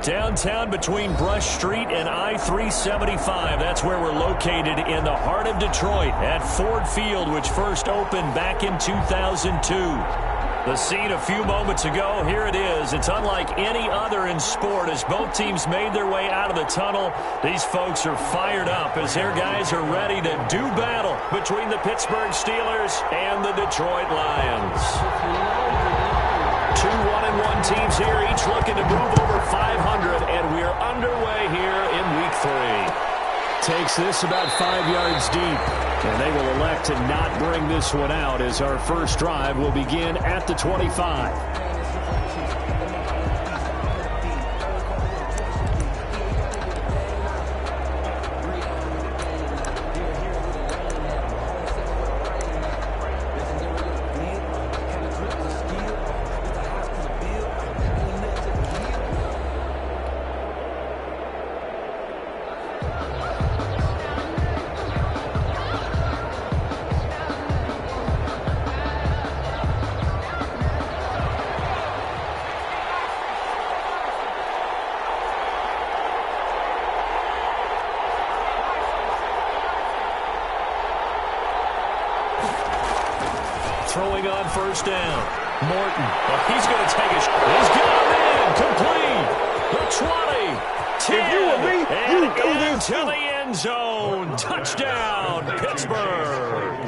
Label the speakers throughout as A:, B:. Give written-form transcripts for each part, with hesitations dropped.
A: Downtown between Brush Street and I-375. That's where we're located in the heart of Detroit at Ford Field, which first opened back in 2002. The scene a few moments ago, here it is. It's unlike any other in sport as both teams made their way out of the tunnel. These folks are fired up as their guys are ready to do battle between the Pittsburgh Steelers and the Detroit Lions. Two 1-1 teams here, each looking to move over 500, and we're underway here in Week 3. Takes this about 5 yards deep, and they will elect to not bring this one out as our first drive will begin at the 25. Throwing on first down. Morton. Oh, he's going to take a shot. He's got him in. Complete. The 20. 10. And into the end zone. Touchdown, Pittsburgh.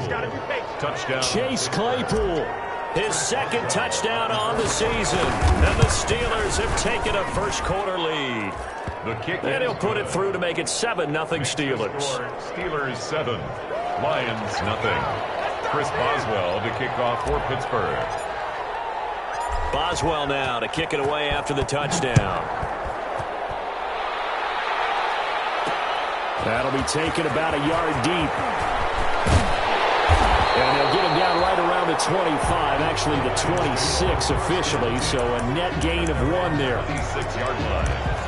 A: Touchdown. Chase Claypool. His second touchdown on the season. And the Steelers have taken a first quarter lead. The kick. And he'll put it through to make it 7-0 Steelers.
B: Steelers 7. Lions nothing. Chris Boswell to kick off for Pittsburgh.
A: Boswell now to kick it away after the touchdown. That'll be taken about a yard deep. And they'll get him down right around the 25, actually the 26 officially, so a net gain of 1 there.
B: 26-yard line.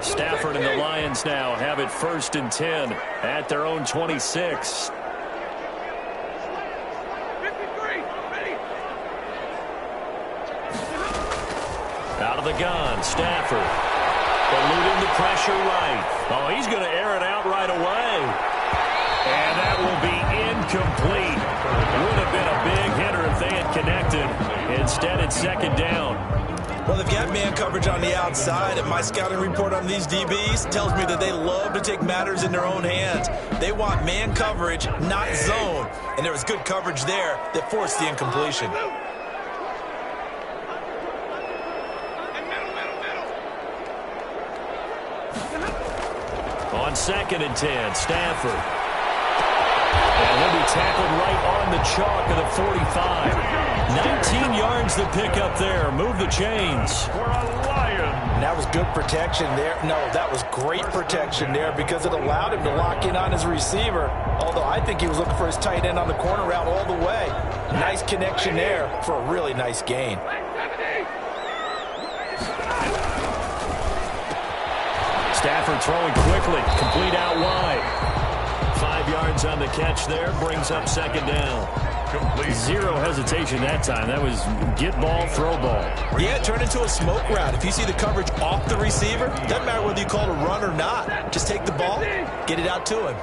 A: Stafford and the Lions now have it 1st and 10 at their own 26. Out of the gun, Stafford. Eluding the pressure right. Oh, he's going to air it out right away. And that will be incomplete. Would have been a big hitter if they had connected. Instead, it's 2nd down.
C: Well, they've got man coverage on the outside, and my scouting report on these DBs tells me that they love to take matters in their own hands. They want man coverage, not zone, and there was good coverage there that forced the incompletion.
A: On 2nd and 10, Stafford. And he'll be tackled right on the chalk of the 45. 19 yards to pick up there. Move the chains.
B: For a Lion.
C: And that was good protection there. No, that was great protection there because it allowed him to lock in on his receiver. Although I think he was looking for his tight end on the corner route all the way. Nice connection there for a really nice gain.
A: Stafford throwing quickly. Complete out wide. 5 yards on the catch there. Brings up 2nd down.
B: Complete.
A: Zero hesitation that time. That was get ball, throw ball.
C: Yeah, turn into a smoke route. If you see the coverage off the receiver, doesn't matter whether you call it a run or not. Just take the ball, get it out to him.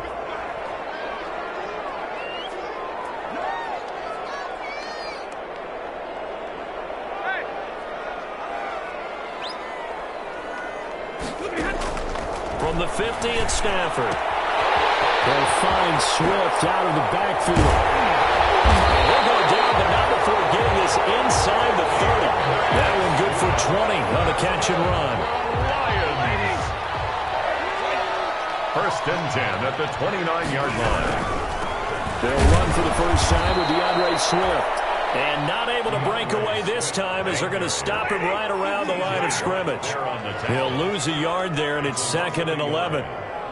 A: From the 50, it's Stafford. They'll find Swift out of the backfield. They're going down, but not before getting this inside the 30. That one good for 20 on the catch and run.
B: Lions. 1st and 10 at the 29-yard line.
A: They'll run for the first time with DeAndre Swift. And not able to break away this time as they're going to stop him right around the line of scrimmage. He'll lose a yard there, and it's 2nd and 11.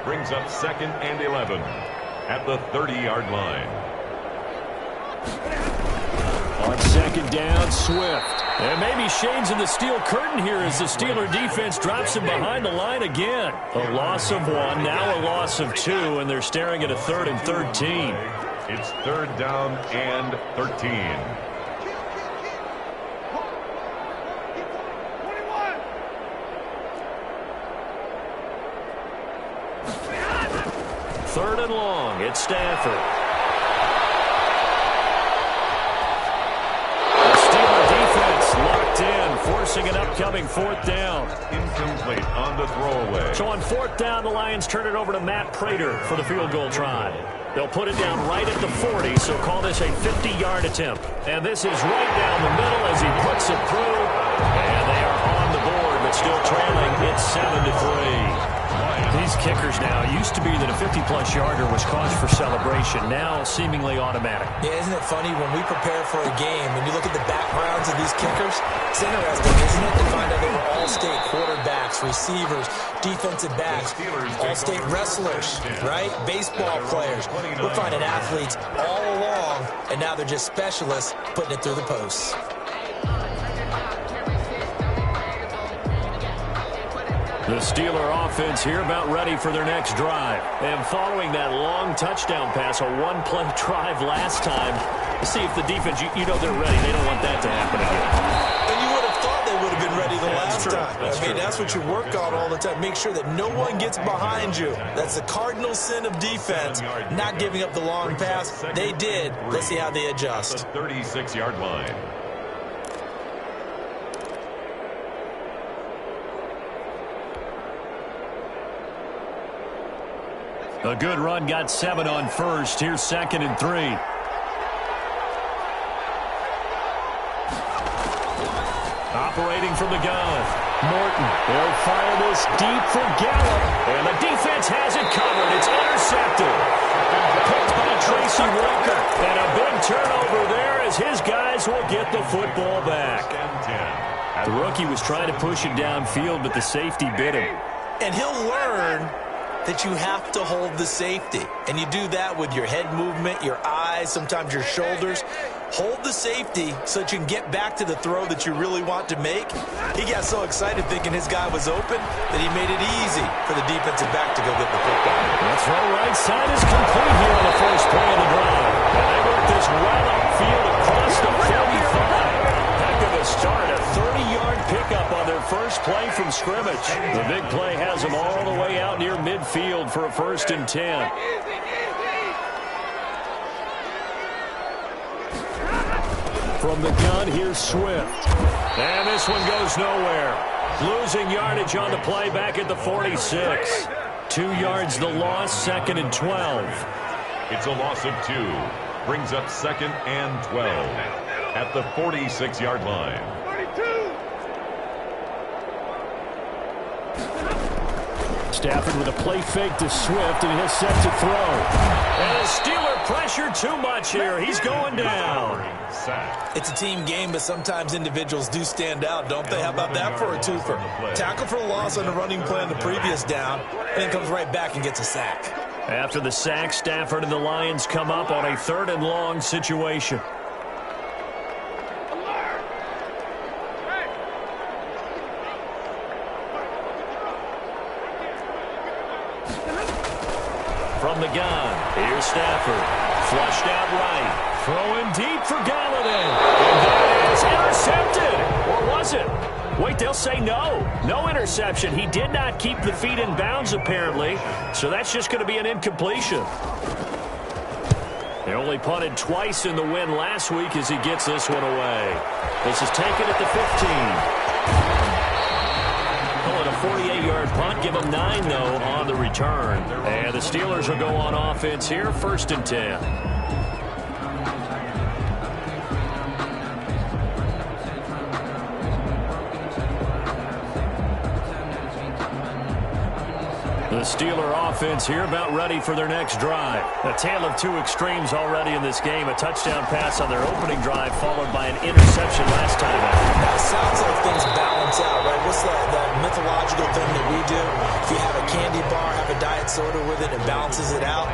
B: Brings up 2nd and 11 at the 30-yard line.
A: On 2nd down, Swift. And maybe Shane's in the steel curtain here as the Steeler defense drops him behind the line again. A loss of 1, now a loss of 2, and they're staring at a 3rd and 13.
B: It's 3rd down and 13.
A: Third and long, it's Stafford. The Steeler defense locked in, forcing an upcoming 4th down.
B: Incomplete on the throwaway.
A: So on 4th down, the Lions turn it over to Matt Prater for the field goal try. They'll put it down right at the 40, so call this a 50-yard attempt. And this is right down the middle as he puts it through. And they are on the board, but still trailing. It's 7-3. These kickers now, used to be that a 50-plus yarder was cause for celebration. Now seemingly automatic.
C: Yeah, isn't it funny when we prepare for a game, when you look at the backgrounds of these kickers, it's interesting, isn't it, to find out they were all-state quarterbacks, receivers, defensive backs, all-state wrestlers, right? Baseball players. We're finding athletes all along, and now they're just specialists putting it through the posts.
A: The Steeler offense here about ready for their next drive. And following that long touchdown pass, a one-play drive last time, see if the defense, you know they're ready. They don't want that to happen again.
C: And you would have thought they would have been ready the last time.
A: I mean,
C: that's what you work on all the time. Make sure that no one gets behind you. That's the cardinal sin of defense, not giving up the long pass. They did. Let's see how they adjust.
B: The 36-yard line.
A: A good run got 7 on first. Here's 2nd and 3. Operating from the gun. Morton. They'll fire this deep for Gallup. And the defense has it covered. It's intercepted. Picked by Tracy Walker. And a big turnover there as his guys will get the football back. The rookie was trying to push it downfield, but the safety bit him.
C: And he'll learn that you have to hold the safety. And you do that with your head movement, your eyes, sometimes your shoulders. Hold the safety so that you can get back to the throw that you really want to make. He got so excited thinking his guy was open that he made it easy for the defensive back to go get the football.
A: The throw right side is complete here on the first play of the drive. And they work this well upfield across the 45. Heck of a start, a 30-yard pickup on their first play from scrimmage. The big play has them all the way out near midfield for a 1st and 10. From the gun, here's Swift. And this one goes nowhere. Losing yardage on the play back at the 46. 2 yards the loss, 2nd and 12.
B: It's a loss of 2. Brings up 2nd and 12 at the 46-yard line.
A: Stafford with a play fake to Swift, and he'll set to throw. And the Steeler pressure too much here. He's going down.
C: It's a team game, but sometimes individuals do stand out, don't they? How about that for a twofer? Tackle for a loss on the running play on the previous down, and then comes right back and gets a sack.
A: After the sack, Stafford and the Lions come up on a 3rd and long situation. From the gun, here's Stafford. Flushed out right. Throwing deep for Galladay. And that is intercepted. Or was it? Wait, they'll say no. No interception. He did not keep the feet in bounds, apparently. So that's just going to be an incompletion. They only punted twice in the win last week as he gets this one away. This is taken at the 15. Call it a 48-yard punt. Give them 9, though, on the return. And the Steelers will go on offense here, 1st and 10. The Steeler offense here about ready for their next drive. A tale of 2 extremes already in this game. A touchdown pass on their opening drive followed by an interception last time out.
C: Now, it sounds like things balance out, right? What's the mythological thing that we do? If you have a candy bar, have a diet soda with it and balances it out.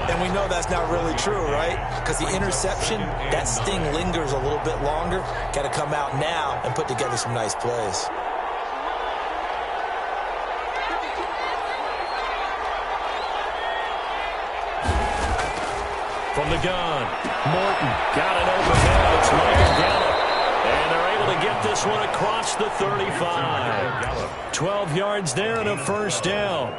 C: And we know that's not really true, right? Because the interception, that sting lingers a little bit longer. Got to come out now and put together some nice plays.
A: From the gun, Morton got it overhead. It's Michael Gallup. And they're able to get this one across the 35. 12 yards there and a first down.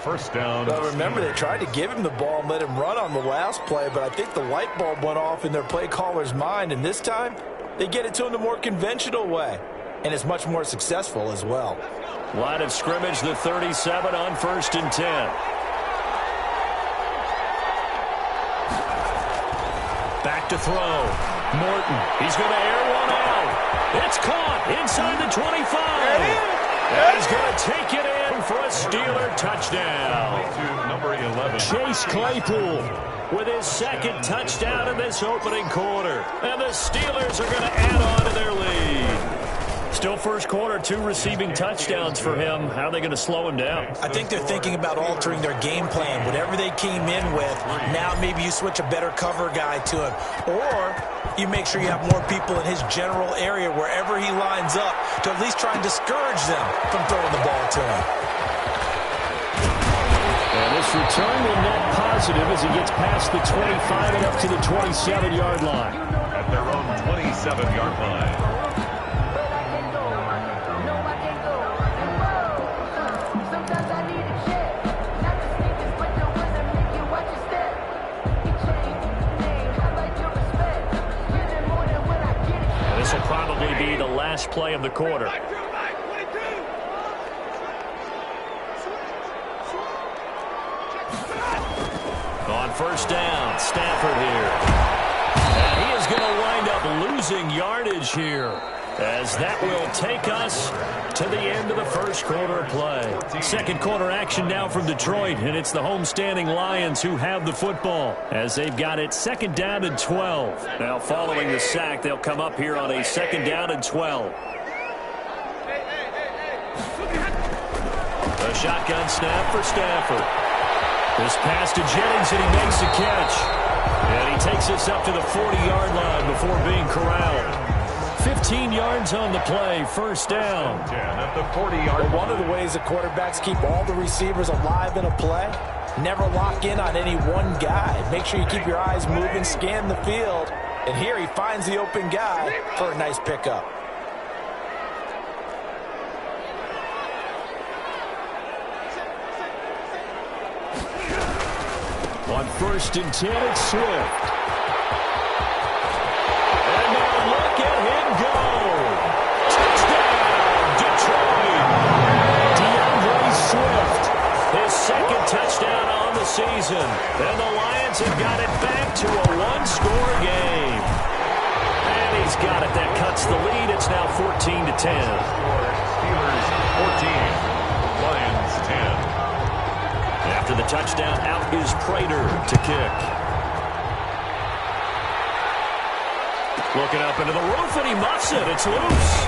B: First down.
C: Well, remember, they tried to give him the ball and let him run on the last play, but I think the light bulb went off in their play caller's mind, and this time they get it to him the more conventional way, and it's much more successful as well.
A: Line of scrimmage, the 37 on 1st and 10. Back to throw. Morton, he's going to air one out. It's caught inside the 25. And he's going to take it in for a Steeler touchdown.
B: To number 11.
A: Chase Claypool with his second touchdown in this opening quarter. And the Steelers are going to add on to their lead. Still first quarter, 2 receiving touchdowns for him. How are they going to slow him down?
C: I think they're thinking about altering their game plan. Whatever they came in with, now maybe you switch a better cover guy to him. Or you make sure you have more people in his general area wherever he lines up to at least try and discourage them from throwing the ball to him.
A: And this return will net positive as he gets past the 25 and up to the 27-yard line.
B: At their own 27-yard line.
A: This will probably be the last play of the quarter. On first down, Stafford here. And he is going to wind up losing yardage here, as that will take us to the end of the first quarter play. Second quarter action now from Detroit, and it's the homestanding Lions who have the football as they've got it 2nd down and 12. Now following the sack, they'll come up here on a 2nd down and 12. A shotgun snap for Stafford. This pass to Jennings, and he makes the catch. And he takes this up to the 40-yard line before being corralled. 15 yards on the play, first down.
B: 10 at the 40-yard.
C: One of the ways the quarterbacks keep all the receivers alive in a play, never lock in on any one guy. Make sure you keep your eyes moving, scan the field. And here he finds the open guy for a nice pickup.
A: On 1st and 10, it's Swift. And now look at him go. Touchdown, Detroit. DeAndre Swift, his 2nd touchdown on the season. And the Lions have got it back to a 1-score game. And he's got it. That cuts the lead. It's now 14-10.
B: Steelers 14. Lions 10.
A: After the touchdown, out is Prater to kick. Looking up into the roof, and he muffs it. It's loose.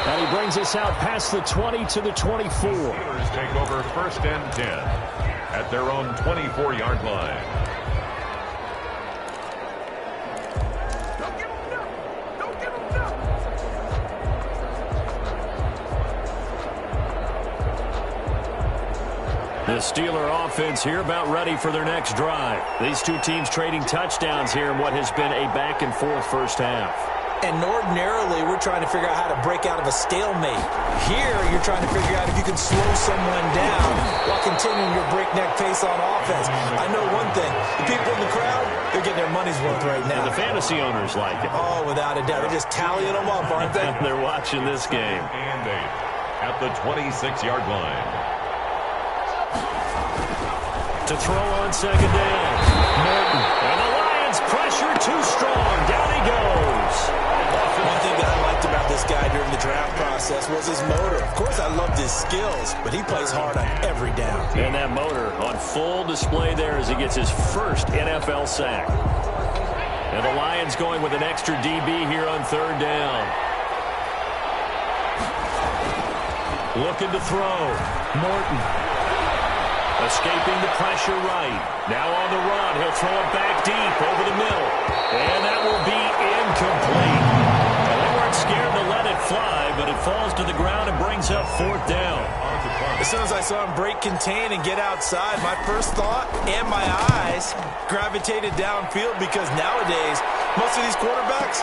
A: And he brings us out past the 20 to the 24.
B: Steelers take over 1st and 10 at their own 24-yard line.
A: The Steeler offense here about ready for their next drive. These two teams trading touchdowns here in what has been a back-and-forth first half.
C: And ordinarily, we're trying to figure out how to break out of a stalemate. Here, you're trying to figure out if you can slow someone down while continuing your breakneck pace on offense. I know one thing. The people in the crowd, they're getting their money's worth right now.
A: And the fantasy owners like it.
C: Oh, without a doubt. They're just tallying them up, aren't they?
A: They're watching this game.
B: And 8 at the 26-yard line.
A: To throw on 2nd down. Morton. And the Lions pressure too strong. Down he goes.
C: One thing that I liked about this guy during the draft process was his motor. Of course, I loved his skills, but he plays hard on every down.
A: And that motor on full display there as he gets his first NFL sack. And the Lions going with an extra DB here on 3rd down. Looking to throw. Morton. Escaping the pressure right. Now on the run. He'll throw it back deep over the middle. And that will be incomplete. Well, they weren't scared to let it fly, but it falls to the ground and brings up 4th down.
C: As soon as I saw him break contain and get outside, my first thought and my eyes gravitated downfield, because nowadays, most of these quarterbacks,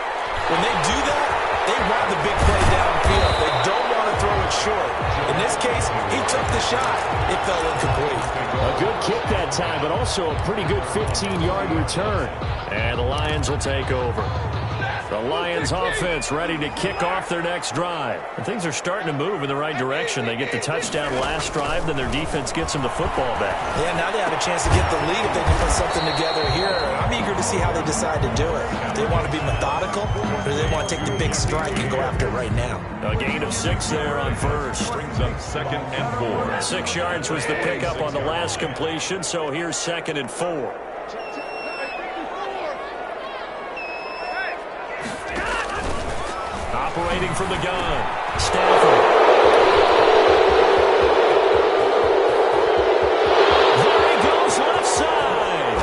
C: when they do that, they want the big play downfield. They don't want to throw it short. In this case, he took the shot. It fell incomplete.
A: A good kick that time, but also a pretty good 15-yard return. And the Lions will take over. The Lions offense ready to kick off their next drive. And things are starting to move in the right direction. They get the touchdown last drive, then their defense gets them the football back.
C: Yeah, now they have a chance to get the lead if they can put something together here. I'm eager to see how they decide to do it. If they want to be methodical, or do they want to take the big strike and go after it right now?
A: A gain of 6 there on first.
B: Brings up 2nd and 4.
A: 6 yards was the pickup on the last completion, so here's 2nd and 4. Operating from the gun, Stafford. There he goes left side.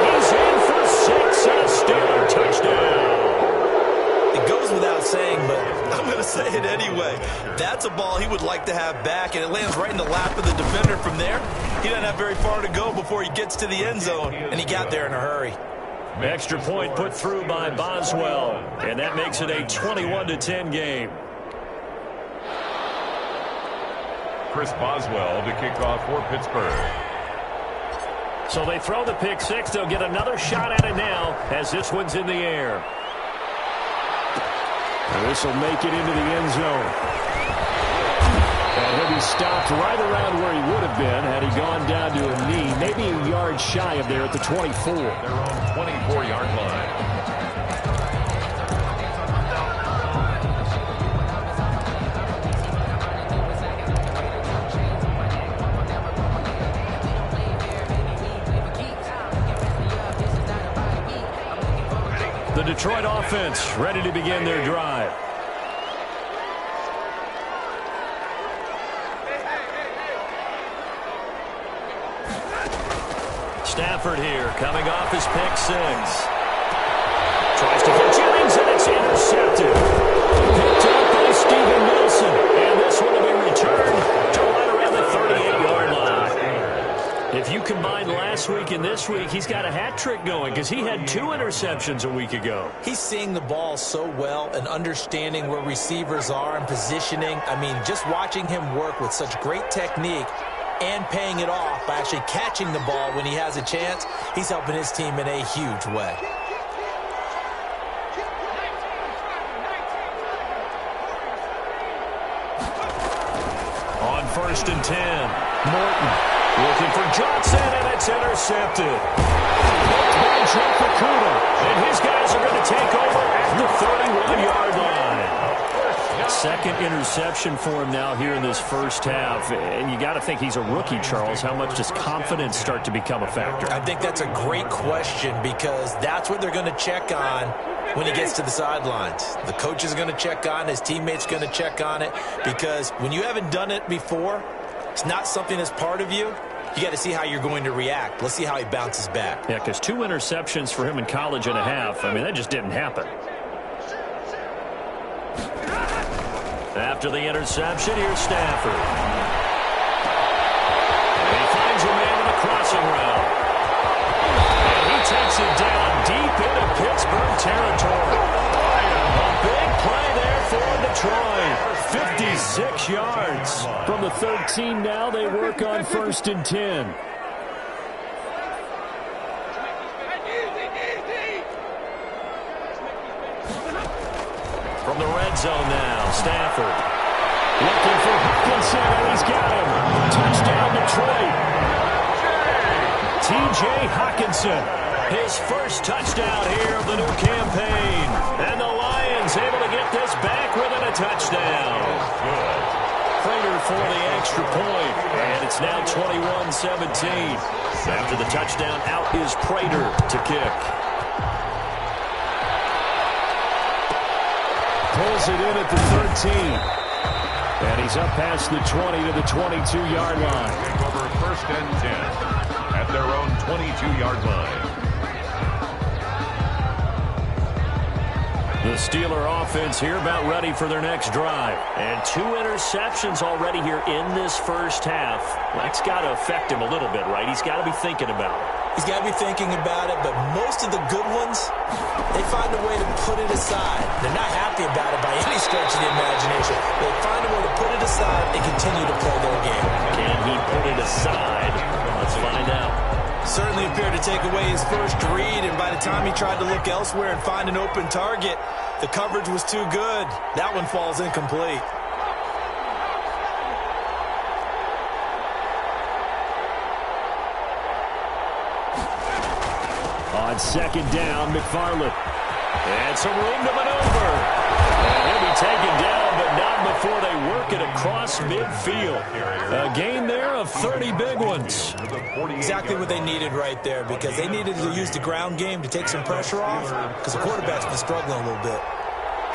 A: And he's in for 6 and a Steeler touchdown.
C: It goes without saying, but I'm going to say it anyway. That's a ball he would like to have back, and it lands right in the lap of the defender from there. He doesn't have very far to go before he gets to the end zone, and he got there in a hurry.
A: Extra point put through by Boswell, and that makes it a 21-10 game.
B: Chris Boswell to kick off for Pittsburgh.
A: So they throw the pick 6. They'll get another shot at it now as this one's in the air. And this will make it into the end zone. And he'll be stopped right around where he would have been had he gone down to a knee, maybe a yard shy of there at the 24.
B: Their own 24-yard line.
A: The Detroit offense ready to begin their drive. Stafford here, coming off his pick 6. Tries to get Jennings, and it's intercepted. Picked up by Steven Nelson, and this one will be returned to right around the 38-yard line. If you combine last week and this week, he's got a hat trick going because he had 2 interceptions a week ago.
C: He's seeing the ball so well and understanding where receivers are and positioning. I mean, just watching him work with such great technique and paying it off by actually catching the ball when he has a chance, he's helping his team in a huge way.
A: On 1st and 10, Morton looking for Johnson, and it's intercepted. By Jeff Okudah, and his guys are going to take over at the 31-yard line. 2nd interception for him now here in this first half. And you got to think he's a rookie, Charles. How much does confidence start to become a factor?
C: I think that's a great question, because that's what they're going to check on when he gets to the sidelines. The coach is going to check on, his teammates going to check on it, because when you haven't done it before, it's not something that's part of you. You got to see how you're going to react. Let's see how he bounces back.
A: Yeah, because 2 interceptions for him in college and a half. I mean, that just didn't happen. After the interception, here's Stafford. And he finds a man in the crossing route. And he takes it down deep into Pittsburgh territory. A big play there for Detroit. 56 yards. From the 13 now, they work on 1st and 10. From the red zone now, Stafford looking for Hockenson, and he's got him. Touchdown, Detroit. T.J. Hockenson, his first touchdown here of the new campaign. And the Lions able to get this back within a touchdown. Prater for the extra point, and it's now 21-17. After the touchdown, out is Prater to kick. Pulls it in at the 13. And he's up past the 20 to the 22-yard line.
B: first and 10 at their own 22-yard line.
A: The Steeler offense here about ready for their next drive. And 2 interceptions already here in this first half. That's got to affect him a little bit, right? He's got to be thinking about it.
C: He's got to be thinking about it, but most of the good ones, they find a way to put it aside. They're not happy about it by any stretch of the imagination. They find a way to put it aside and continue to play their game.
A: Can he put it aside? Let's find out.
C: Certainly appeared to take away his first read, and by the time he tried to look elsewhere and find an open target, the coverage was too good. That one falls incomplete.
A: On second down, McFarland. And some room to maneuver. And he'll be taken down, but not before they work it across midfield. A gain there of 30 big ones.
C: Exactly what they needed right there, because they needed to use the ground game to take some pressure off, because the quarterback's been struggling a little bit.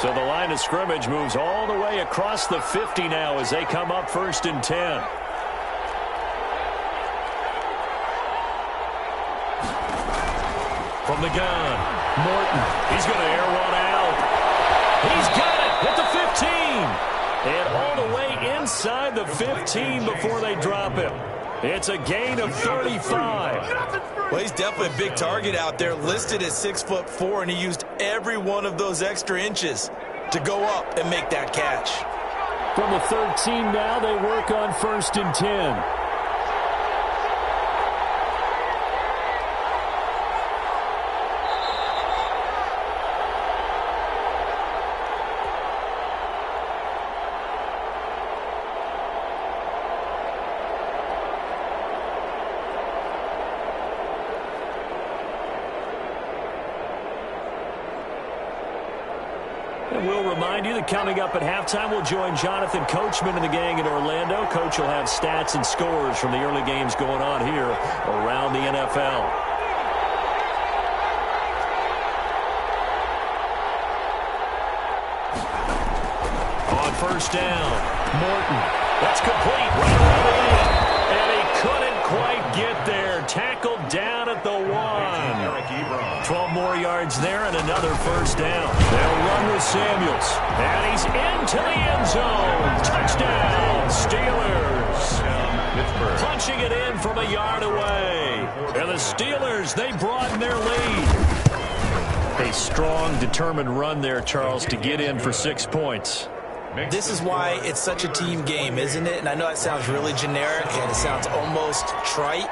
A: So the line of scrimmage moves all the way across the 50 now as they come up first and 10. From the gun, Morton. He's going to air one out. He's got it at the 15. And all the way inside the 15 before they drop him. It's a gain of 35.
C: Well, he's definitely a big target out there, listed at 6'4", and he used every one of those extra inches to go up and make that catch.
A: From the 13 now, they work on first and 10. We'll remind you that coming up at halftime, we'll join Jonathan Coachman and the gang in Orlando. Coach will have stats and scores from the early games going on here around the NFL. On first down, Morton. That's complete right around the end. And he couldn't quite get there. Tackled down at the 1. 12 more yards there and another first down. They'll run with Samuels. And he's into the end zone. Touchdown, Steelers. Punching it in from a yard away. And the Steelers, they broaden their lead. A strong, determined run there, Charles, to get in for 6 points.
C: This is why it's such a team game, isn't it? And I know that sounds really generic and it sounds almost trite,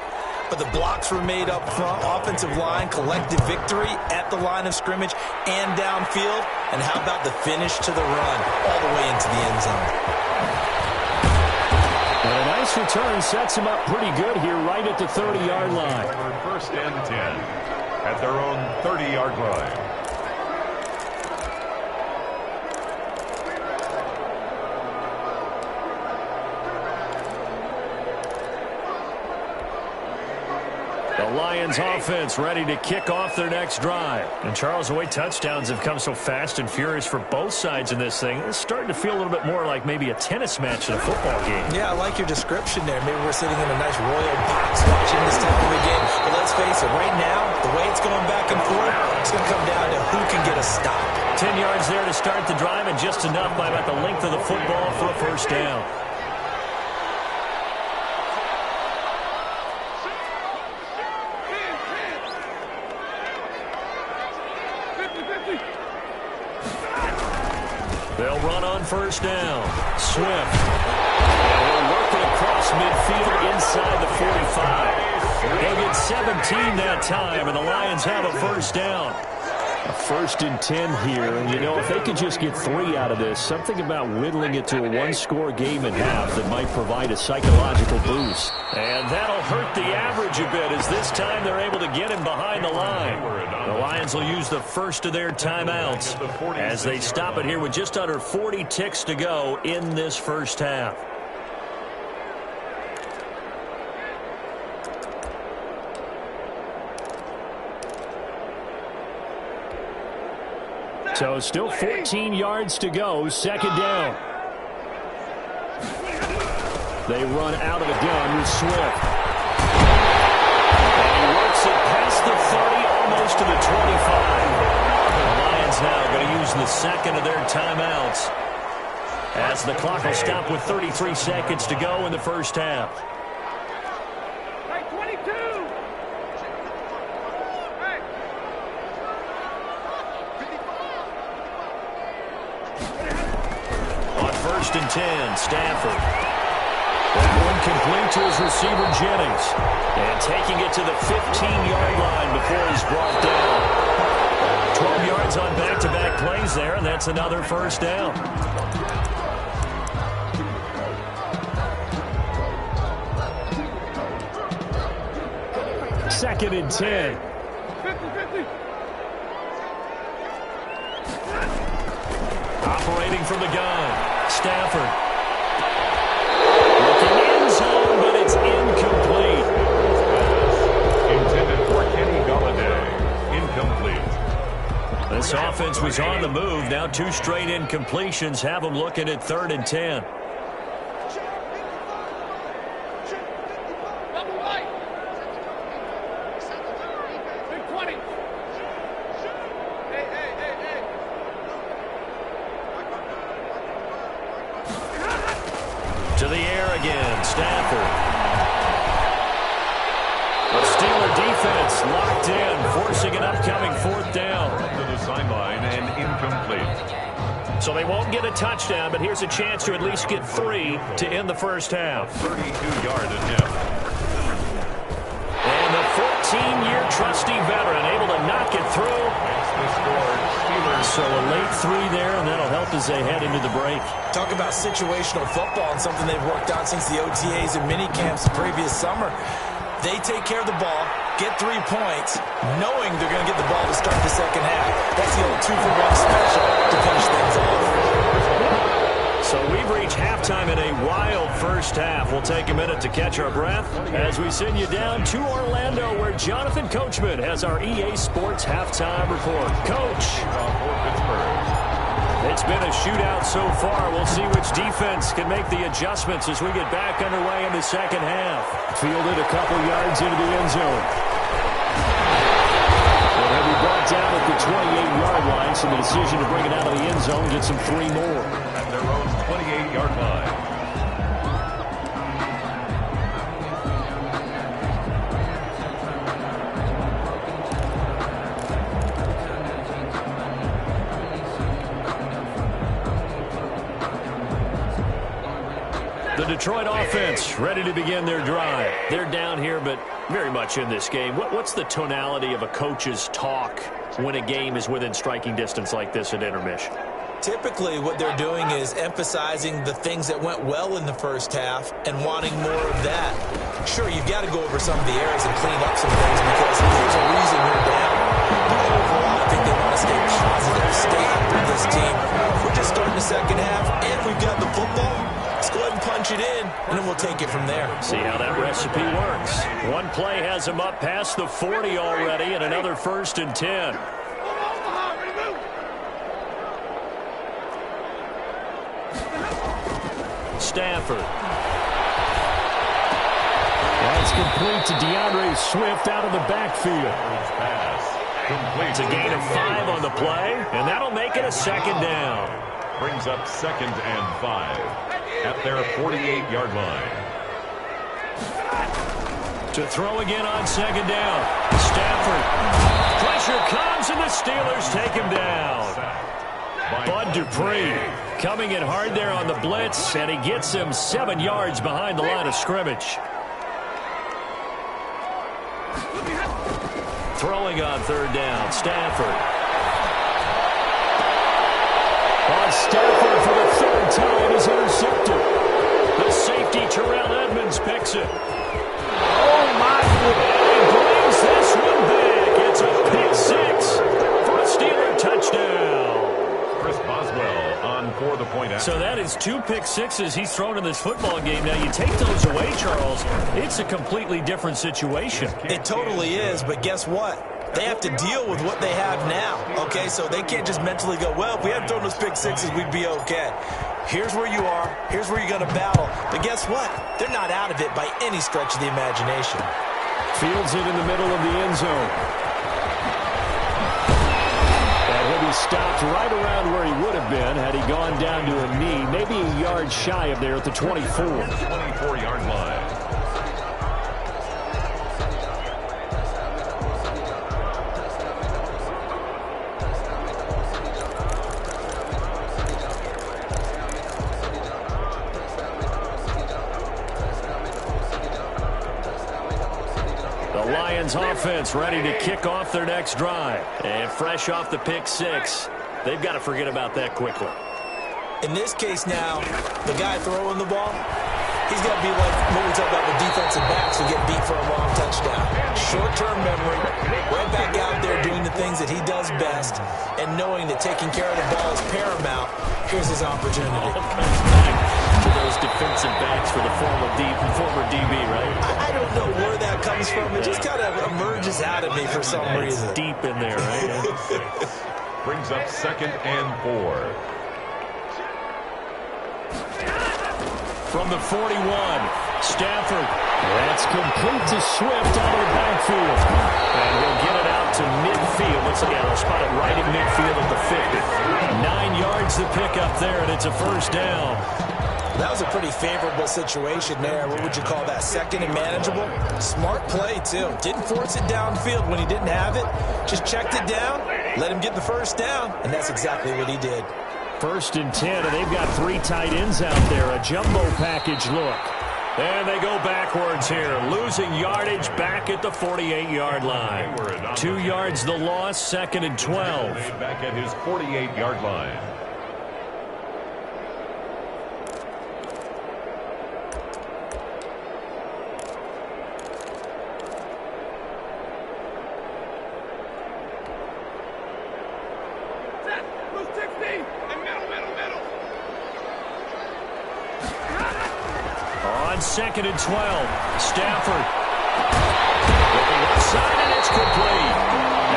C: but the blocks were made up front, offensive line, collective victory at the line of scrimmage and downfield. And how about the finish to the run all the way into the end zone?
A: And a nice return sets him up pretty good here right at the 30-yard line.
B: First and 10 at their own 30-yard line.
A: The Lions offense ready to kick off their next drive. And Charles, the way touchdowns have come so fast and furious for both sides in this thing, it's starting to feel a little bit more like maybe a tennis match in a football game.
C: Yeah, I like your description there. Maybe we're sitting in a nice royal box watching this type of a game. But let's face it, right now, the way it's going back and forth, it's going to come down to who can get a stop.
A: 10 yards there to start the drive, and just enough by about the length of the football for a first down. They'll run on first down. Swift. And he'll work it across midfield inside the 45. They'll get 17 that time, and the Lions have a first down. A first and 10 here, and you know, if they could just get 3 out of this, something about whittling it to a one-score game and half that might provide a psychological boost. And that'll hurt the average a bit, as this time they're able to get him behind the line. The Lions will use the first of their timeouts as they stop it here with just under 40 ticks to go in this first half. So still 14 yards to go, second down. They run out of the gun with Swift. the 30, almost to the 25. The Lions now going to use the second of their timeouts, as the clock will stop with 33 seconds to go in the first half. On 1st and 10, Stafford. That one complete to his receiver, Jennings. And taking it to the 15-yard line before he's brought down. 12 yards on back-to-back plays there, and that's another first down. Second and 10. Operating from the gun, Stafford. Looking end zone, but it's incomplete.
B: Intended for Kenny Golladay. Incomplete.
A: This offense was on the move. Now 2 straight incompletions have them looking at 3rd and 10. To the air again, Stafford. The Steeler defense locked in, forcing an upcoming 4th down.
B: To the sideline and incomplete.
A: So they won't get a touchdown, but here's a chance to at least get 3 to end the first half.
B: 32-yard attempt.
A: And the 14-year trusty veteran able to knock it through. So a late 3 there, and that'll help as they head into the break.
C: Talk about situational football and something they've worked on since the OTAs and mini camps the previous summer. They take care of the ball, get 3 points, knowing they're going to get the ball to start the second half. That's the old 2-for-1 special to finish things off.
A: So we've reached halftime in a wild first half. We'll take a minute to catch our breath as we send you down to Orlando, where Jonathan Coachman has our EA Sports halftime report. Coach. It's been a shootout so far. We'll see which defense can make the adjustments as we get back underway in the second half. Fielded a couple yards into the end zone. And he'll be brought down at the 28-yard line, so the decision to bring it out of the end zone gets him 3 more.
B: At their own 28-yard line.
A: The Detroit offense ready to begin their drive. They're down here, but very much in this game. What's the tonality of a coach's talk when a game is within striking distance like this at intermission?
C: Typically, what they're doing is emphasizing the things that went well in the first half and wanting more of that. Sure, you've got to go over some of the errors and clean up some things because there's a reason you're down. But overall, I think they want to stay positive, stay up with this team. We're just starting the second half, and we've got the football. Let's go ahead and punch it in, and then we'll take it from there.
A: See how that recipe works. One play has them up past the 40 already, and another 1st and 10. Stafford. That's complete to DeAndre Swift out of the backfield. It's a gain of 5 on the play, and that'll make it a second down.
B: Brings up 2nd and 5 at their 48-yard line.
A: To throw again on 2nd down. Stafford. Pressure comes, and the Steelers take him down. Bud Dupree coming in hard there on the blitz, and he gets him 7 yards behind the line of scrimmage. Throwing on 3rd down, Stafford. On Stafford for the 3rd time is intercepted. The safety, Terrell Edmonds, picks it. Oh, my goodness. He brings this one back. It's a pick 6 for a Steeler touchdown.
B: Chris Boswell on for the point after.
A: So that is 2 pick 6s he's thrown in this football game. Now, you take those away, Charles, it's a completely different situation.
C: It totally is, but guess what? They have to deal with what they have now, okay? So they can't just mentally go, well, if we hadn't thrown those pick 6s, we'd be okay. Here's where you are. Here's where you're going to battle. But guess what? They're not out of it by any stretch of the imagination.
A: Fields it in the middle of the end zone. stopped right around where he would have been had he gone down to a knee, maybe a yard shy of there at the 24.
B: 24-yard line.
A: Offense ready to kick off their next drive. And fresh off the pick six, they've got to forget about that quickly.
C: In this case now, the guy throwing the ball, he's got to be like what we talk about with defensive backs who get beat for a long touchdown. Short-term memory, right back out there doing the things that he does best, and knowing that taking care of the ball is paramount. Here's his opportunity.
A: To those defensive backs for the former DB, right?
C: I don't know where that comes from. It just kind of emerges out of me for some reason.
A: Deep in there, right?
B: Brings up 2nd and 4.
A: From the 41, Stafford. That's complete to Swift out of the backfield. And he'll get it out to midfield. Looks like he'll spot it right at midfield at the 50. 9 yards the pickup there, and it's a first down.
C: That was a pretty favorable situation there. What would you call that? Second and manageable? Smart play, too. Didn't force it downfield when he didn't have it. Just checked it down, let him get the first down, and that's exactly what he did.
A: 1st and 10, and they've got 3 tight ends out there. A jumbo package look. And they go backwards here, losing yardage back at the 48-yard line. 2 yards the loss, 2nd and 12.
B: Back at his 48-yard line.
A: On 2nd and 12, Stafford. Looking left side, and it's complete.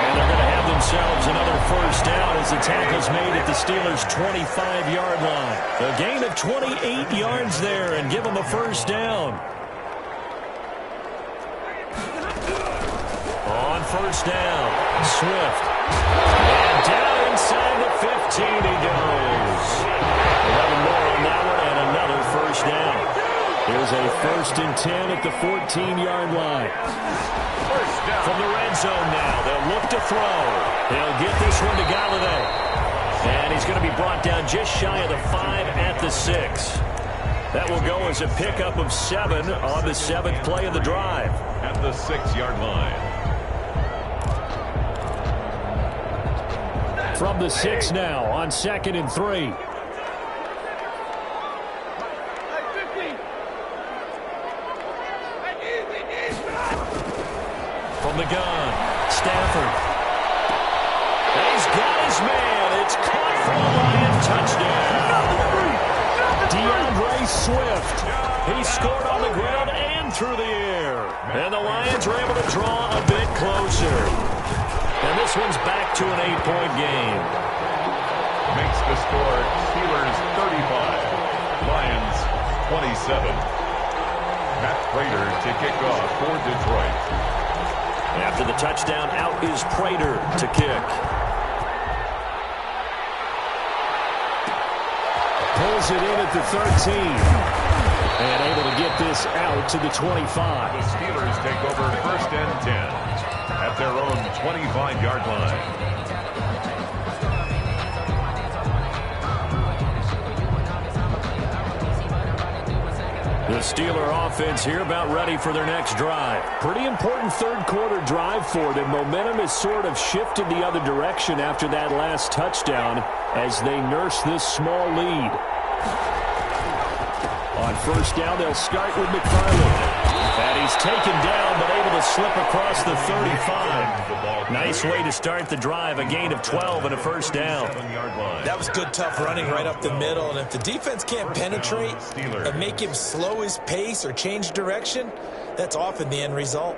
A: And they're going to have themselves another first down as the tackle's made at the Steelers' 25-yard line. A gain of 28 yards there and give them a first down. On first down, Swift. And down inside the 15 he goes. 11 more on that one and another first down. Here's a 1st and 10 at the 14-yard line. From the red zone now, they'll look to throw. They'll get this one to Galladay. And he's going to be brought down just shy of the 5 at the 6. That will go as a pickup of 7 on the 7th play of the drive.
B: At the 6-yard line.
A: From the 6 now on 2nd and 3. From the gun, Stafford. And he's got his man. It's caught for a Lion touchdown. DeAndre Swift. He scored on the ground and through the air. And the Lions are able to draw a bit closer. And this one's back to an 8-point game.
B: Makes the score Steelers 35, Lions 27. Matt Prater to kick off for Detroit.
A: After the touchdown, out is Prater to kick. Pulls it in at the 13. And able to get this out to the 25.
B: The Steelers take over 1st and 10 at their own 25-yard line.
A: The Steeler offense here about ready for their next drive. Pretty important third-quarter drive for them. Momentum has sort of shifted the other direction after that last touchdown as they nurse this small lead. On first down, they'll start with McFarland. And he's taken down, but able to slip across the 35. Nice way to start the drive. A gain of 12 and a first down.
C: That was good, tough running right up the middle. And if the defense can't penetrate and make him slow his pace or change direction, that's often the end result.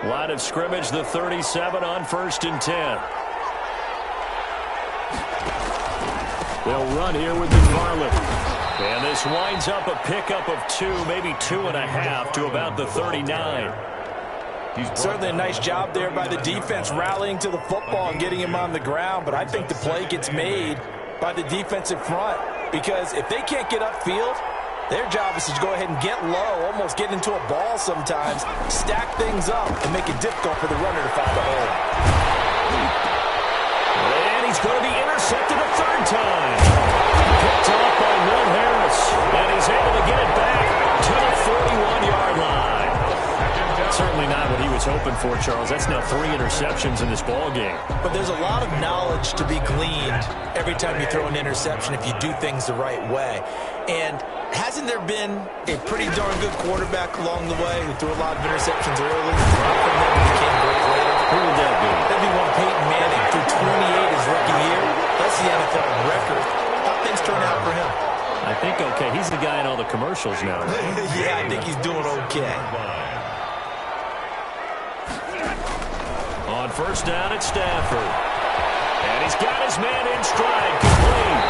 A: Line of scrimmage, the 37 on 1st and 10. They'll run here with McFarland. And this winds up a pickup of 2, maybe 2.5 to about the 39.
C: Certainly a nice job there by the defense rallying to the football and getting him on the ground, but I think the play gets made by the defensive front because if they can't get upfield, their job is to go ahead and get low, almost get into a ball sometimes, stack things up, and make it difficult for the runner to find a hole.
A: And he's going to be intercepted a third time. Picked off by Will Harris, and he's able to get it back to the 41-yard line. Certainly not what he was hoping for, Charles. That's now 3 interceptions in this ball game.
C: But there's a lot of knowledge to be gleaned every time you throw an interception if you do things the right way. And hasn't there been a pretty darn good quarterback along the way who threw a lot of interceptions early, dropped them, and became great later?
A: Who would that be?
C: That'd be one Peyton Manning, threw 28 his rookie year. That's the NFL record. How things turn out for him?
A: I think okay. He's the guy in all the commercials now.
C: Yeah, I think he's doing okay.
A: On first down at Stafford. And he's got his man in stride, complete.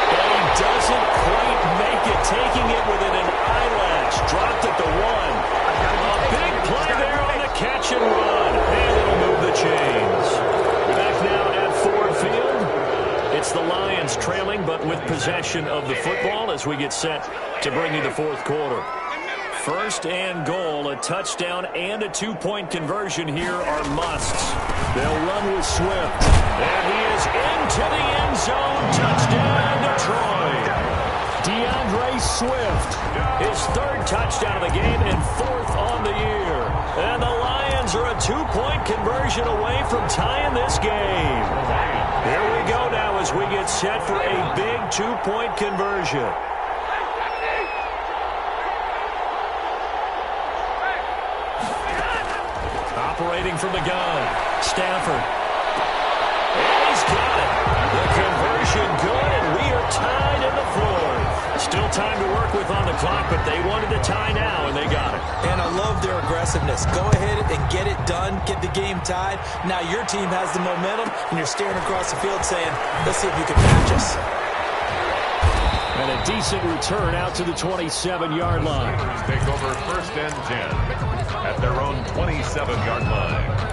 A: But he doesn't quite make it, taking it within an eyelash. Dropped at the 1. A big play there on the catch and run. And it'll move the chains. Back now at Ford Field. It's the Lions trailing, but with possession of the football as we get set to bring you the fourth quarter. First and goal, a touchdown and a 2-point conversion here are musts. They'll run with Swift. And he is into the end zone. Touchdown, Detroit. DeAndre Swift, his 3rd touchdown of the game and 4th on the year. And the Lions are a 2-point conversion away from tying this game. Here we go now as we get set for a big 2-point conversion. Operating from the gun, Stafford. And he's got it. The conversion good, and we are tied in the fourth. Still time to work with on the clock, but they wanted to tie now, and they got it.
C: And I love their aggressiveness. Go ahead and get it done, get the game tied. Now your team has the momentum, and you're staring across the field saying, let's see if you can match us.
A: And a decent return out to the 27-yard line.
B: Take over first and 10 at their own 27-yard line.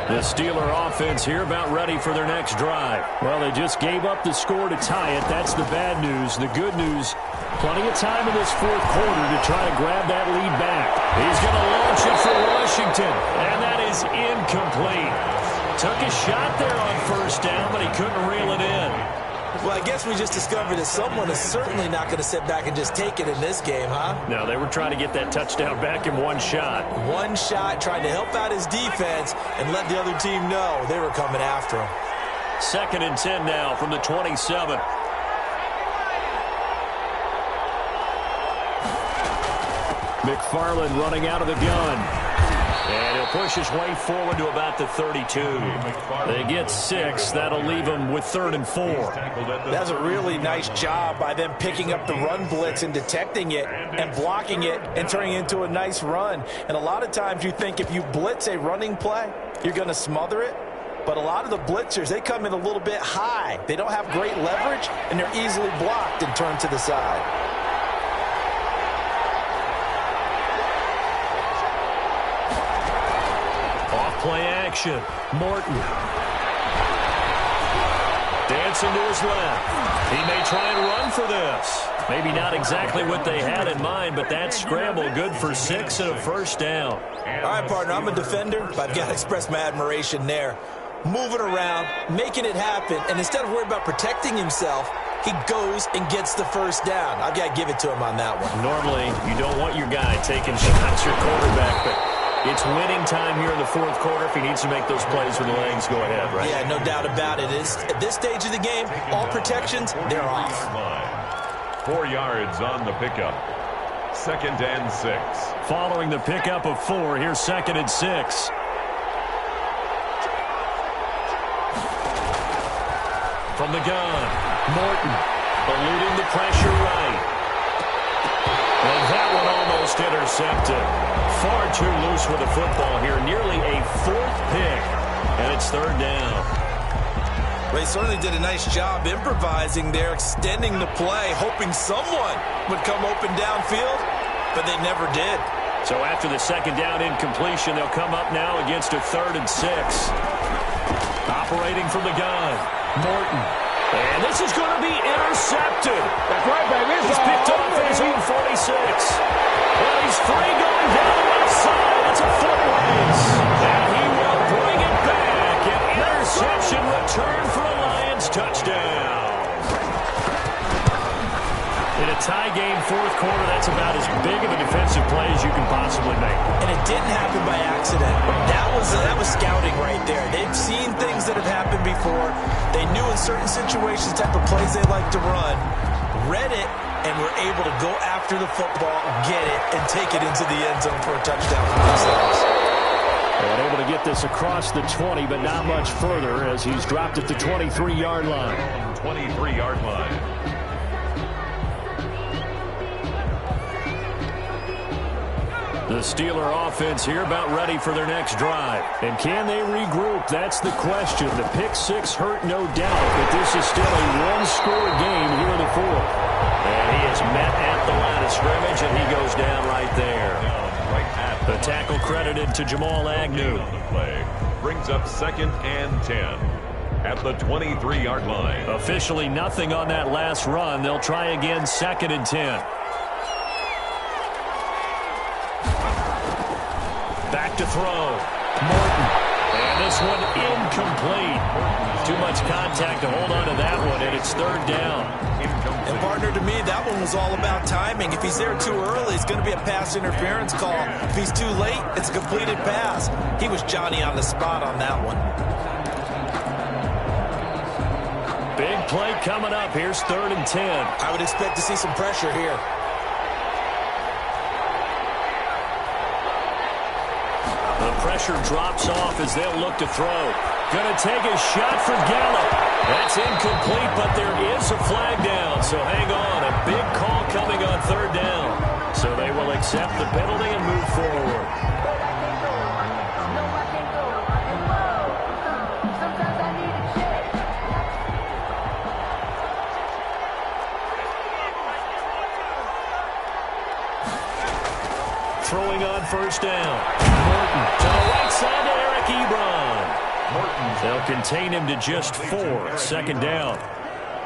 A: The Steeler offense here about ready for their next drive. Well, they just gave up the score to tie it. That's the bad news. The good news, plenty of time in this fourth quarter to try to grab that lead back. He's going to launch it for Washington, and that is incomplete. Took a shot there on first down, but he couldn't reel it in.
C: Well, I guess we just discovered that someone is certainly not going to sit back and just take it in this game, huh?
A: No, they were trying to get that touchdown back in one shot.
C: One shot, trying to help out his defense and let the other team know they were coming after him.
A: 2nd and 10 now from the 27. McFarland running out of the gun. And he'll push his way forward to about the 32. They get 6. That'll leave them with 3rd and 4.
C: That's a really nice job by them picking up the run blitz and detecting it and blocking it and turning it into a nice run. And a lot of times you think if you blitz a running play, you're going to smother it. But a lot of the blitzers, they come in a little bit high. They don't have great leverage, and they're easily blocked and turned to the side.
A: Play action. Morton. Dancing to his left. He may try and run for this. Maybe not exactly what they had in mind, but that scramble good for 6 and a first down.
C: All right, partner, I'm a defender, but I've got to express my admiration there. Moving around, making it happen, and instead of worrying about protecting himself, he goes and gets the first down. I've got to give it to him on that one.
A: Normally, you don't want your guy taking shots, your quarterback, but it's winning time here in the fourth quarter. If he needs to make those plays with the legs, go ahead, right?
C: Yeah, no doubt about it. At this stage of the game, all protections, they're off.
B: 4 yards on the pickup. 2nd and 6.
A: Following the pickup of 4, here's 2nd and 6. From the gun, Morton eluding the pressure right. And that one almost Almost intercepted. Far too loose with the football here. Nearly a 4th pick. And it's 3rd down.
C: They certainly did a nice job improvising there, extending the play, hoping someone would come open downfield, but they never did.
A: So after the 2nd down incompletion, they'll come up now against a 3rd and 6. Operating from the gun, Morton. And this is going to be intercepted.
D: That's right, baby.
A: He's picked off at his own 46. Well, he's free going down the left side. It's a foot race. And he will bring it back. An interception return for a Lions touchdown. In a tie game, 4th quarter, that's about as big of a defensive play as you can possibly make.
C: And it didn't happen by accident. That was scouting right there. They've seen things that have happened before. They knew in certain situations the type of plays they like to run, read it, and were able to go after the football, get it, and take it into the end zone for a touchdown for themselves.
A: And able to get this across the 20, but not much further as he's dropped at the 23-yard line.
B: 23-yard line.
A: The Steeler offense here about ready for their next drive. And can they regroup? That's the question. The pick 6 hurt, no doubt, but this is still a one-score game here in the 4th. And he is met at the line of scrimmage, and he goes down right there. The tackle credited to Jamal Agnew.
B: The play brings up 2nd and 10 at the 23-yard line.
A: Officially nothing on that last run. They'll try again 2nd and 10. Back to throw. Morton. And this one incomplete. Too much contact to hold on to that one, and it's 3rd down.
C: And, partner, to me, that one was all about timing. If he's there too early, it's going to be a pass interference call. If he's too late, it's a completed pass. He was Johnny on the spot on that one.
A: Big play coming up. Here's 3rd and 10.
C: I would expect to see some pressure here.
A: The pressure drops off as they'll look to throw. Going to take a shot for Gallup. That's incomplete, but there is a flag down. So hang on. A big call coming on 3rd down. So they will accept the penalty and move forward. Throwing on 1st down. Morton to the right side to Eric Ebron. Morton. They'll contain him to just 4. 2nd down.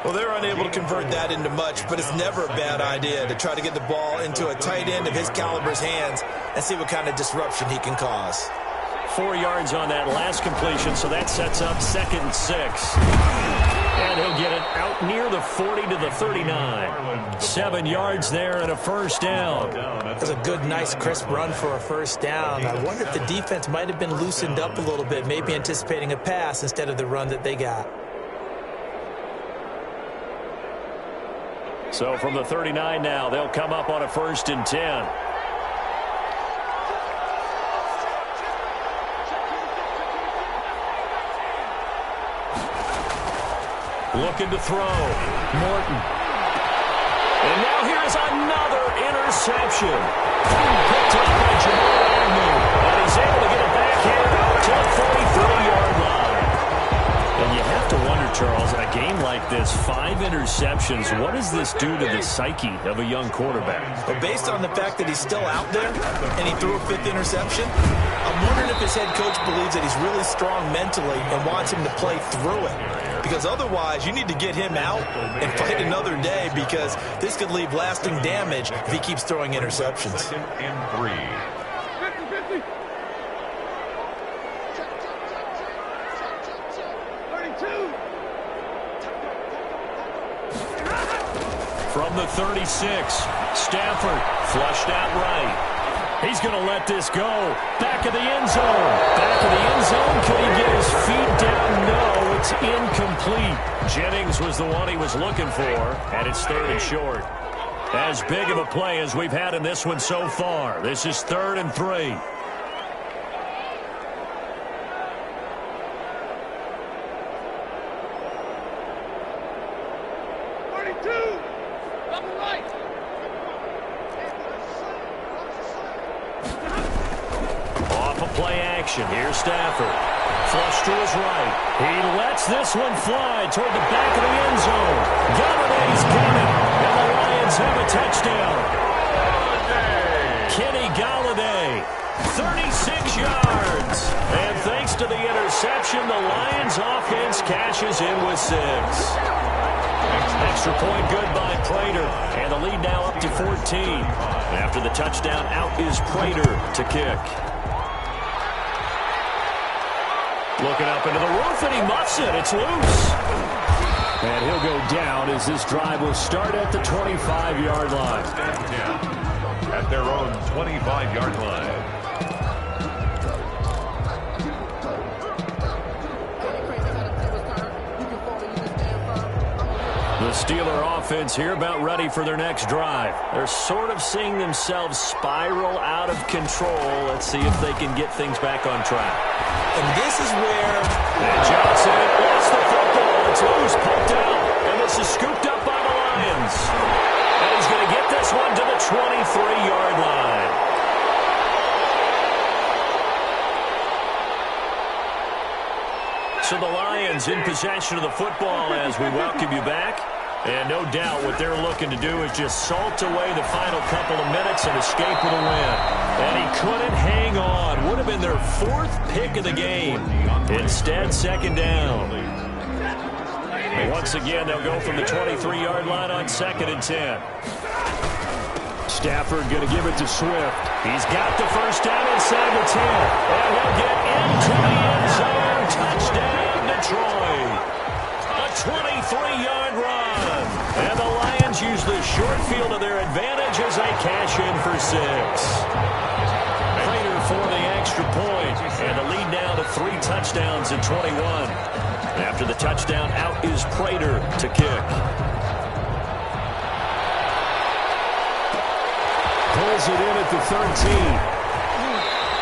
C: Well, they're unable to convert that into much, but it's never a bad idea to try to get the ball into a tight end of his caliber's hands and see what kind of disruption he can cause.
A: 4 yards on that last completion, so that sets up 2nd and 6. And he'll get it out near the 40 to the 39. 7 yards there and a 1st down.
C: That's a good, nice, crisp run for a 1st down. I wonder if the defense might have been loosened up a little bit, maybe anticipating a pass instead of the run that they got.
A: So from the 39 now, they'll come up on a 1st and 10. Looking to throw. Morton. And now here's another interception. Picked up by Jamal Agnew. And he's able to get it back here to the 43-yard line. And you have to wonder, Charles, in a game like this, 5 interceptions, what does this do to the psyche of a young quarterback?
C: But based on the fact that he's still out there and he threw a 5th interception, I'm wondering if his head coach believes that he's really strong mentally and wants him to play through it. Because otherwise, you need to get him out and fight another day, because this could leave lasting damage if he keeps throwing interceptions.
B: 2nd and 3.
D: 50-50. 32.
A: From the 36, Stafford flushed out right. He's going to let this go. Back of the end zone. Back of the end zone. Can he get his feet down? No, it's incomplete. Jennings was the one he was looking for, and it's 3rd and short. As big of a play as we've had in this one so far. This is 3rd and 3. Play action. Here's Stafford. Flush to his right. He lets this one fly toward the back of the end zone. Galladay's got it. And the Lions have a touchdown. Kenny Galladay, 36 yards. And thanks to the interception, the Lions offense cashes in with 6. Extra point good by Prater. And the lead now up to 14. After the touchdown, out is Prater to kick. Looking up into the roof, and he muffs it. It's loose. And he'll go down as this drive will start at the 25-yard line.
B: At their own 25-yard line.
A: The Steeler offense here about ready for their next drive. They're sort of seeing themselves spiral out of control. Let's see if they can get things back on track.
C: And this is where...
A: And Johnson lost the football. It's loose, pumped out. And this is scooped up by the Lions. And he's going to get this one to the 23-yard line. So the Lions in possession of the football as we welcome you back. And no doubt what they're looking to do is just salt away the final couple of minutes and escape with a win. And he couldn't hang on. Would have been their 4th pick of the game. Instead, second down. And once again, they'll go from the 23-yard line on 2nd and 10. Stafford going to give it to Swift. He's got the first down inside the 10. And he'll get into the end zone. Touchdown, Detroit. A 23-yard run. And the Lions use the short field to their advantage as they cash in for 6. Prater for the extra point. And the lead now to 3 touchdowns at 21. After the touchdown, out is Prater to kick. Pulls it in at the 13.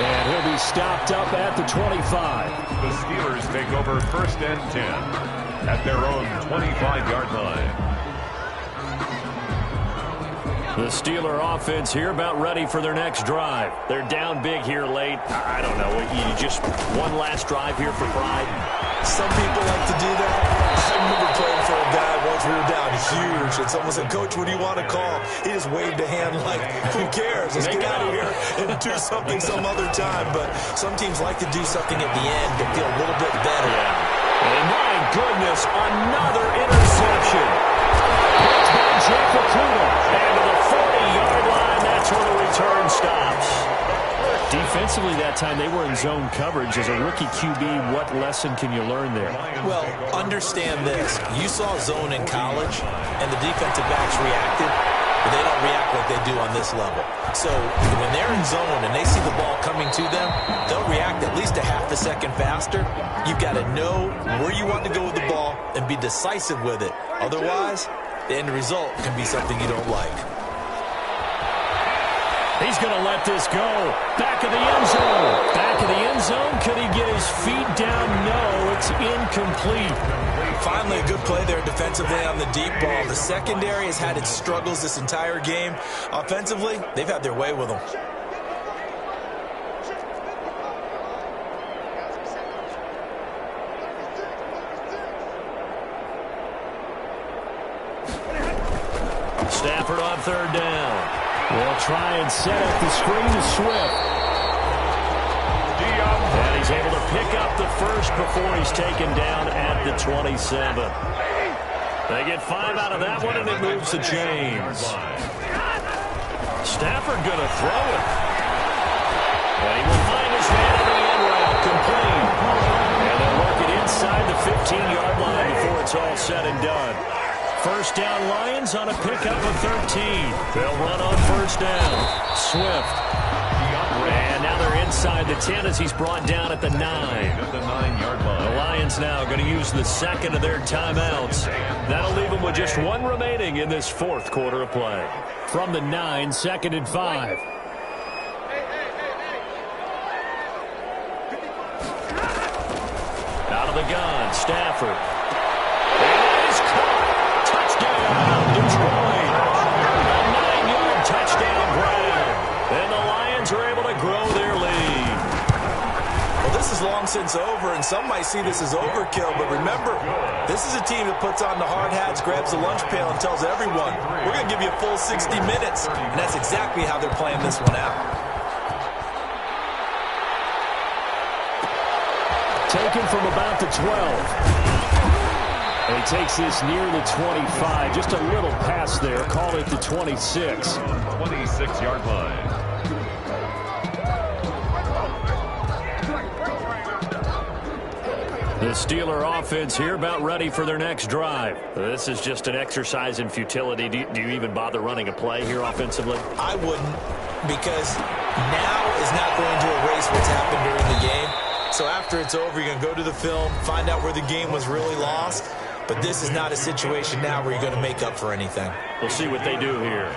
A: And he'll be stopped up at the 25.
B: The Steelers take over 1st and 10 at their own 25-yard line.
A: The Steeler offense here about ready for their next drive. They're down big here late. I don't know. You just one last drive here for pride.
C: Some people like to do that. I remember playing for a guy once we were down huge, and someone said, "Coach, what do you want to call?" He just waved a hand like, "Who cares? Let's get out of here and do something some other time." But some teams like to do something at the end to feel a little bit better.
A: Yeah. And my goodness, another interception. It's by Jeff Okudah. And to the 40-yard line, that's where the return stops. Defensively that time, they were in zone coverage. As a rookie QB, what lesson can you learn there?
C: Well, understand this. You saw zone in college, and the defensive backs reacted, but they don't react like they do on this level. So when they're in zone and they see the ball coming to them, they'll react at least a half a second faster. You've got to know where you want to go with the ball and be decisive with it. Otherwise, the end result can be something you don't like.
A: He's going to let this go. Back of the end zone. Back of the end zone. Could he get his feet down? No, it's incomplete.
C: Finally, a good play there defensively on the deep ball. The secondary has had its struggles this entire game. Offensively, they've had their way with them.
A: Stafford on 3rd down. We'll try and set up the screen to Swift. And he's able to pick up the first before he's taken down at the 27. They get 5 out of that one, and it moves to James. Stafford going to throw it. And he will find his man on the end route, complete. And they'll work it inside the 15-yard line before it's all said and done. First down Lions on a pickup of 13. They'll run on 1st down. Swift. And now they're inside the 10 as he's brought down at the 9.
B: At the 9-yard line.
A: The Lions now going to use the second of their timeouts. That'll leave them with just 1 remaining in this 4th quarter of play. From the 9, 2nd and 5. Out of the gun, Stafford. Detroit. A 9-yard touchdown grab. And the Lions are able to grow their lead.
C: is long since over, and some might see this as overkill, but remember, this is a team that puts on the hard hats, grabs the lunch pail, and tells everyone, we're going to give you a full 60 minutes, and that's exactly how they're playing this one out.
A: Taken from about the 12. And he takes this near the 25. Just a little pass there. Call it the 26.
B: 26-yard line.
A: The Steeler offense here about ready for their next drive. This is just an exercise in futility. Do you even bother running a play here offensively?
C: I wouldn't, because now is not going to erase what's happened during the game. So after it's over, you're going to go to the film, find out where the game was really lost. But this is not a situation now where you're going to make up for anything.
A: We'll see what they do here.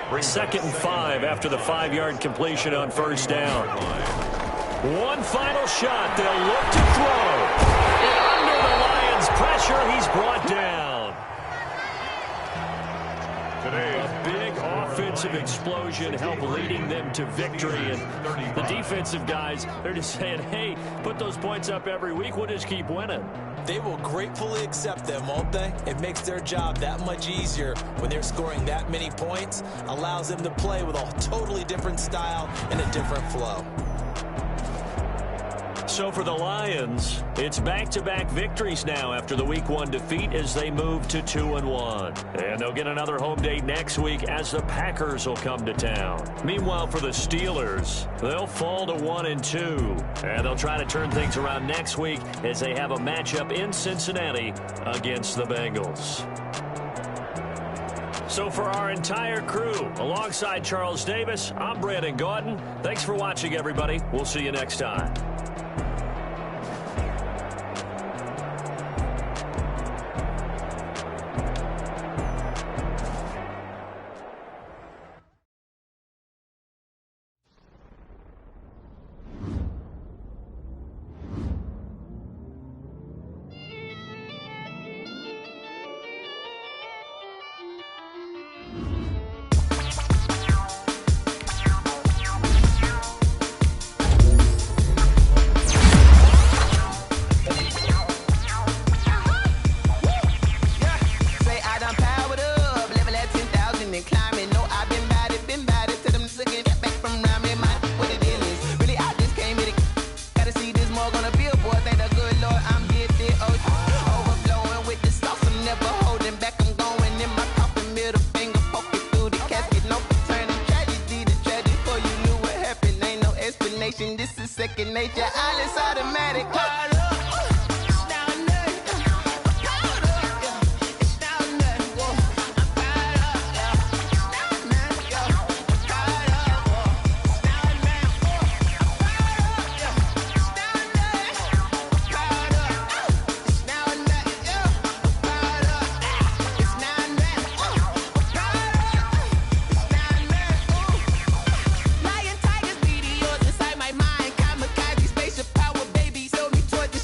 A: 2nd and 5 after the 5-yard completion on first down. One final shot. They'll look to throw. And under the Lions' pressure, he's brought down. A big offensive explosion helped leading them to victory. And the defensive guys, they're just saying, hey, put those points up every week. We'll just keep winning.
C: They will gratefully accept them, won't they? It makes their job that much easier when they're scoring that many points. Allows them to play with a totally different style and a different flow.
A: So for the Lions, it's back-to-back victories now after the Week 1 defeat as they move to 2-1. And they'll get another home date next week as the Packers will come to town. Meanwhile, for the Steelers, they'll fall to 1-2. And they'll try to turn things around next week as they have a matchup in Cincinnati against the Bengals. So for our entire crew, alongside Charles Davis, I'm Brandon Gaudin. Thanks for watching, everybody. We'll see you next time.
E: This is second nature. All is automatic. Lion, tigers, meteors inside my mind. Kamikaze, spaceship power, baby. Sold me toward the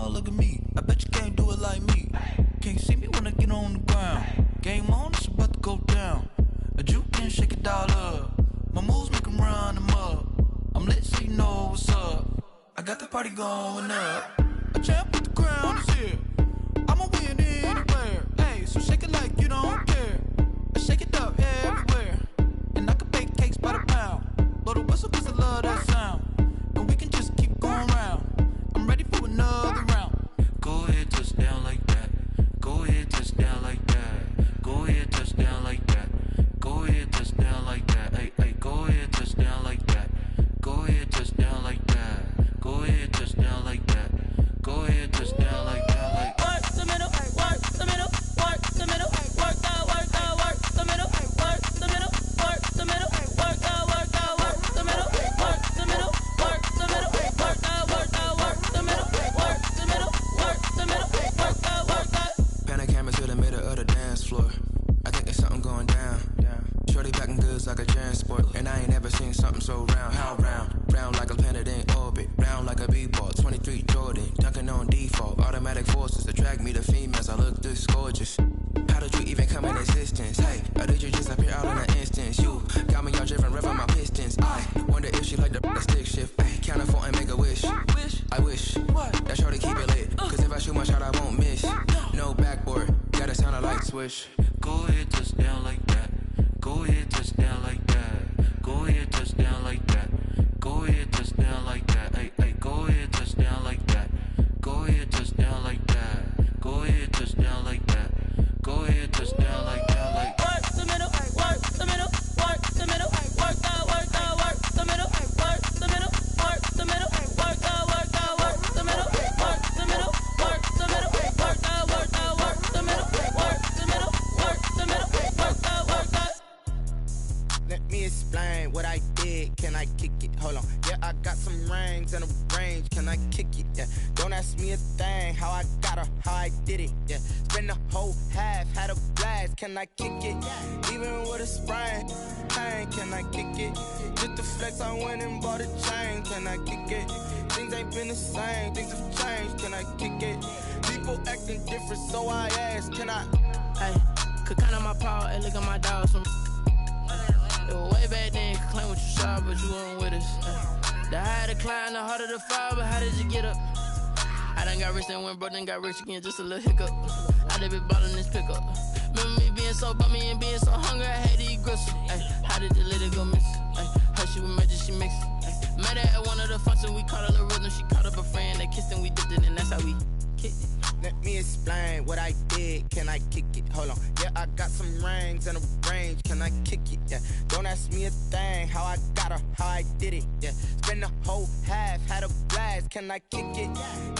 F: dog, look at me. I bet you can't do it like me. Can't see me when I get on the ground. Game on, it's about to go down. A juke can shake it all up. My moves make them run them up. I'm lit so you know what's up. I got the party going up. A champ with the crown is here. I'ma win anywhere. Hey, so shake it like you don't care. I shake it up everywhere. And I can bake cakes by the pound. Blow the whistle cause I love that sound. And we can just keep going round. I'm ready for another round. Go ahead, touch down like that. Go ahead, touch down like that. Go ahead, touch down like that. Go ahead, touch down like that. Hey, hey, go ahead, touch down like that. Go ahead, touch down like that. Go ahead, touch down like that. Go ahead, touch down like that. Like
G: work the middle, work the middle, work the middle, work the middle, work the middle, work the middle, work the middle, work the middle, work the middle, work the middle, work the middle, work the middle, work the middle, work the.
H: Pan the camera to the middle of the dance floor. I think there's something going down. Shorty packing goods like a transport, and I ain't ever seen something so round. How round? Round like a planet in orbit, round like a b-ball. 23 Jordan, dunking on default. Automatic forces attract me to females. I look this gorgeous. How did you even come in existence? Hey, or did you just appear out in an instance? You got me all driven, revving my pistons. I wonder if she like the stick shift. Ay, count a four and make a wish. I wish that shorty keep it lit, cause if I shoot my shot, I won't miss. No backboard, gotta sound a light switch.
F: Go ahead, touch down like that. Go ahead, touch down like that. Go ahead, touch down like that. Go ahead, touch down like that. Hey, hey, go ahead, touch down like that. Go ahead, touch down like that. Go ahead, touch down like that. Go ahead, touch down like that. Like
G: work the middle, work the middle, work the middle, work the middle, work the middle, work the middle, work the middle, work the middle, work the middle, work the middle, work the middle, work the middle, work the middle, work the.
E: Let me explain what I did. Can I kick it? Hold on. Yeah, I got some rings and a range. Can I kick it? Yeah. Don't ask me a thing. How I got her, how I did it. Yeah. Spend the whole half, had a blast. Can I kick it? Even with a sprain. Pain, can I kick it? Just the flex, I went and bought a chain. Can I kick it? Things ain't been the same. Things have changed. Can I kick it? People acting different, so I ask. Can I?
G: Hey, could count on my power and look at my dogs from. Way back then, you could claim what you saw, but you weren't with us. The higher the climb, the harder the fall, but how did you get up? I done got rich, then went broke, then got rich again, just a little hiccup. I done been ballin' this pickup. Remember me being so bummy and being so hungry, I had to eat gristle. Ay, how did you let it go miss? Ay, how she was magic, she mixed. Met her at one of the functions, we caught a little rhythm, she caught up a friend, they kissed and we dipped it, and that's how we kicked it.
E: Let me explain what I did. Can I kick it? Hold on. Yeah, I got some rings and a range. Can I kick it? Yeah. Don't ask me a thing. How I got her, how I did it. Yeah. Spend the whole half, had a blast. Can I kick it?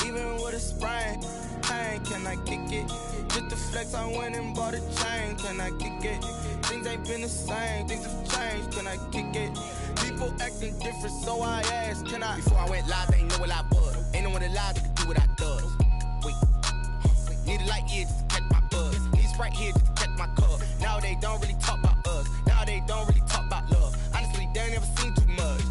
E: Even with a sprain. Pain, can I kick it? Just the flex, I went and bought a chain. Can I kick it? Things ain't been the same. Things have changed. Can I kick it? People acting different, so I asked. Can I? Before I went live, they ain't know what I was. Ain't no one alive that could do what I does. Wait. Need a light here just to catch my buzz. Need Sprite here just to catch my cup. Now they don't really talk about us. Now they don't really talk about love. Honestly, they ain't never seen too much.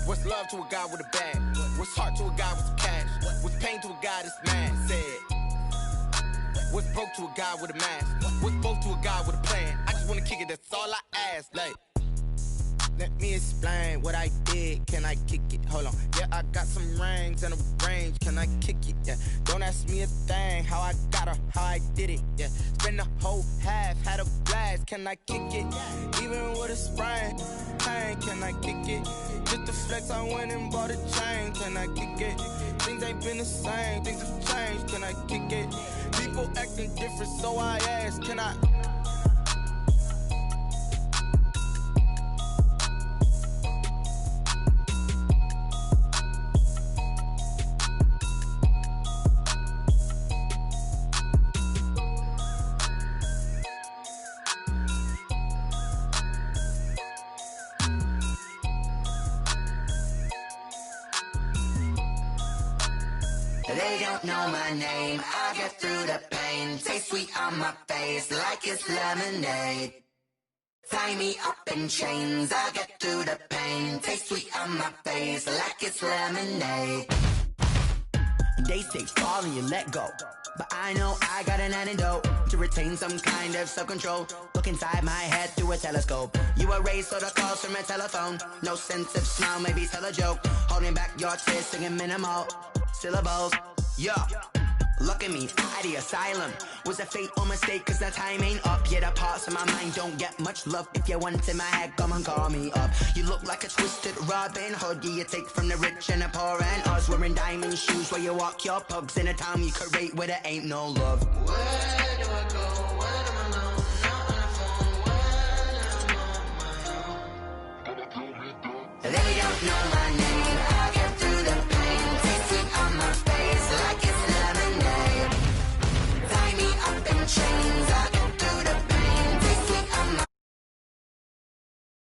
E: What's love to a guy with a bag? What's heart to a guy with some cash? What's pain to a guy that's mad? Said. What's broke to a guy with a mask? What's both to a guy with a plan? I just wanna kick it, that's all I ask. Like, let me explain what I did. Can I kick it? Hold on. Yeah, I got some rings and a range. Can I kick it? Yeah. Don't ask me a thing. How I got her, how I did it. Yeah. Spend the whole half, had a blast. Can I kick it? Even with a sprain. Pain, can I kick it? Just the flex, I went and bought a chain. Can I kick it? Things ain't been the same. Things have changed. Can I kick it? People acting different, so I ask. Can I?
I: They don't know my name, I get through the pain. Taste sweet on my face like it's lemonade. Tie me up in chains, I get through the pain. Taste sweet on my face like it's lemonade. They say fall and you let go, but I know I got an antidote to retain some kind of self-control. Look inside my head through a telescope. You erase all the calls from a telephone. No sense of smile, maybe tell a joke. Holding back your tears, singing minimal syllables. Yo, look at me, out the asylum. Was a fate or mistake, cause the time ain't up. Yet the parts of my mind don't get much love. If you want in my head, come and call me up. You look like a twisted Robin Hood. Yeah, you take from the rich and the poor and us. Wearing diamond shoes where you walk your pugs in a town you create where there ain't no love. Where do I go? Where am I alone? Not on the phone. When I'm on my own. They don't know my name.